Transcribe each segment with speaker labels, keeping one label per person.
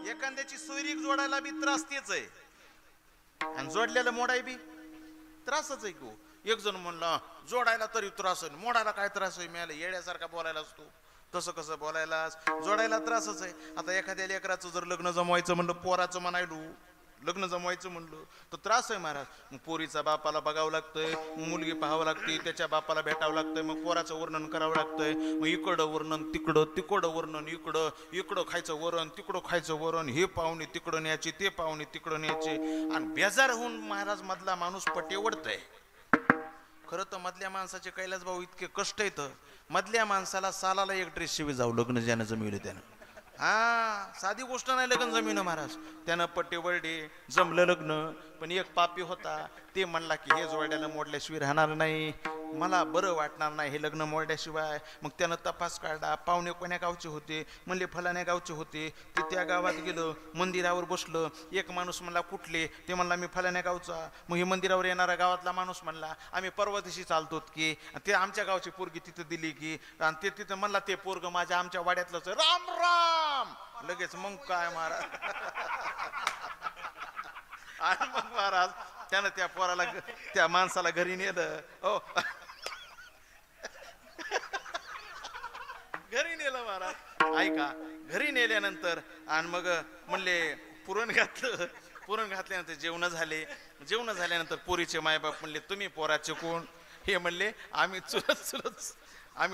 Speaker 1: एखाद्याची सोयरीक जोडायला बी त्रास तेच आहे, आणि जोडलेलं मोडाय बी त्रासच आहे की. एक जण म्हणला जोडायला तरी त्रास आहे, मोडायला काय त्रास आहे, मिळालं येड्यासारखा बोलायला असतो. तसं कसं बोलायला, जोडायला त्रासच आहे. आता एखाद्या लेकराचं जर लग्न जमवायचं म्हणलं, पोराचं म्हणायलो लग्न जमवायचं म्हणलं तर त्रास आहे महाराज. मग पोरीचा बापाला बघावं लागतंय, मुलगी पाहावं लागते, त्याच्या बापाला भेटावं लागतंय, मग पोराचं वर्णन करावं लागतंय, मग इकडं वर्णन तिकडं, तिकडं वर्णन इकडं, इकडं खायचं वरण तिकडं खायचं वरण, हे पाहुणे तिकडं न्यायचे, ते पाहुणे तिकडं न्यायचे, आणि बेजार होऊन महाराज मधला माणूस पटे ओढतय. खरं तर मधल्या माणसाचे कैलास भाऊ इतके कष्ट येतं, मधल्या माणसाला सालाला एक ड्रेस शिवी जाऊ लग्न ज्यानं जमिवलं त्यानं. हा साधी गोष्ट नाही लग्न जमीन महाराज. त्यानं पट्टे वळडे, जमलं लग्न. पण एक पापी होता, ते म्हणला की हे जोड्याला मोडल्याशिवाय राहणार नाही, मला बरं वाटणार नाही हे लग्न मोडल्याशिवाय. मग त्यानं तपास काढला, पाहुणे कोण्या गावचे होते, म्हणले फलाण्या गावचे होते. ते त्या गावात गेलं, मंदिरावर बसलं. एक माणूस म्हणला कुठले, ते म्हणला मी फलाण्या गावचा. मग हे मंदिरावर येणारा गावातला माणूस म्हणला आम्ही परवा दिवशी चालतो की, ते आमच्या गावची पोरगी तिथं दिली की, आणि ते तिथं म्हणला ते पोरग माझ्या आमच्या वाड्यातलंच. राम राम लगेच. मग काय महाराज, आणि मग महाराज त्यानं त्या पोराला, त्या माणसाला घरी नेलं. हो घरी नेलं महाराज. ऐका, घरी नेल्यानंतर आणि मग म्हणले पुरण घातलं. पुरण घातल्यानंतर जेवण झाले. जेवण झाल्यानंतर पोरीचे मायबाप म्हणले तुम्ही पोराचे कोण? हे म्हणले आम्ही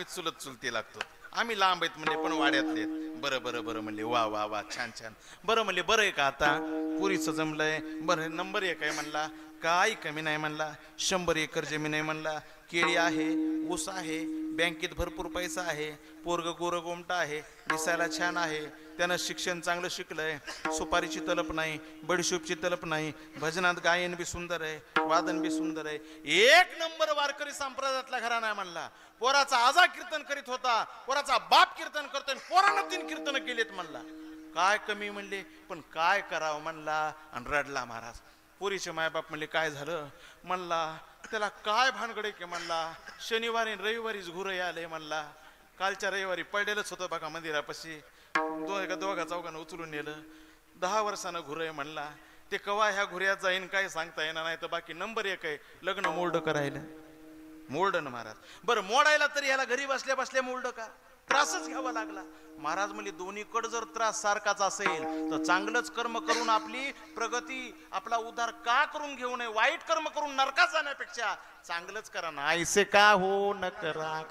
Speaker 1: चुलत चुलती लागतो, आम्ही लांब आहेत म्हणले पण वाड्यातले आहेत. बरं बरं बरं म्हणले, वा वा वा छान छान. बरं म्हणले बरं आहे का आता, पुरीचं जमलंय. बरं नंबर 1 आहे म्हणला, काही कमी नाही म्हणला, 100 एकर जमीन आहे म्हणला, केळी आहे, ऊस आहे, बँकेत भरपूर पैसा आहे, पोरग गोरं गोमटा आहे, दिसायला छान आहे, त्यानं शिक्षण चांगलं शिकलंय, सुपारीची तलप नाही, बडीशोपची तलप नाही, भजनात गायन बी सुंदर आहे, वादन बी सुंदर आहे, 1 नंबर वारकरी संप्रदायातला घराणा आहे म्हणला. पोराचा आजा कीर्तन करीत होता, पोराचा बाप कीर्तन करतोय, पोरानं 3 कीर्तन केलेत म्हणला. काय कमी म्हणले, पण काय करावं म्हणला, आणि रडला महाराज. पोरीचे मायबाप म्हणले काय झालं म्हणला, त्याला काय भानगडे की म्हणला, शनिवारी रविवारीच घुरं आले म्हणला, कालच्या रविवारी पडलेलंच होतं बघा मंदिरापाशी, दोघा चौघांना उचलून नेलं, 10 वर्षानं घुरं आहे म्हणला. ते कवा ह्या घुऱ्यात जाईन काय सांगता येणार नाही, तर बाकी नंबर 1 आहे लग्न मोल्ड करायला. मोल्ड ना महाराज. बरं मोडायला तरी ह्याला घरी बसल्या बसल्या मोल्ड का, त्रासच घ्यावा लागला. महाराज म्हणजे दोन्हीकडे जर त्रास सारखाच असेल तर चांगलंच कर्म करून आपली प्रगती, आपला उद्धार का करून घेऊ नये, वाईट कर्म करून नरकात जाण्यापेक्षा चांगलंच करा ना. ऐसे का हो न करा.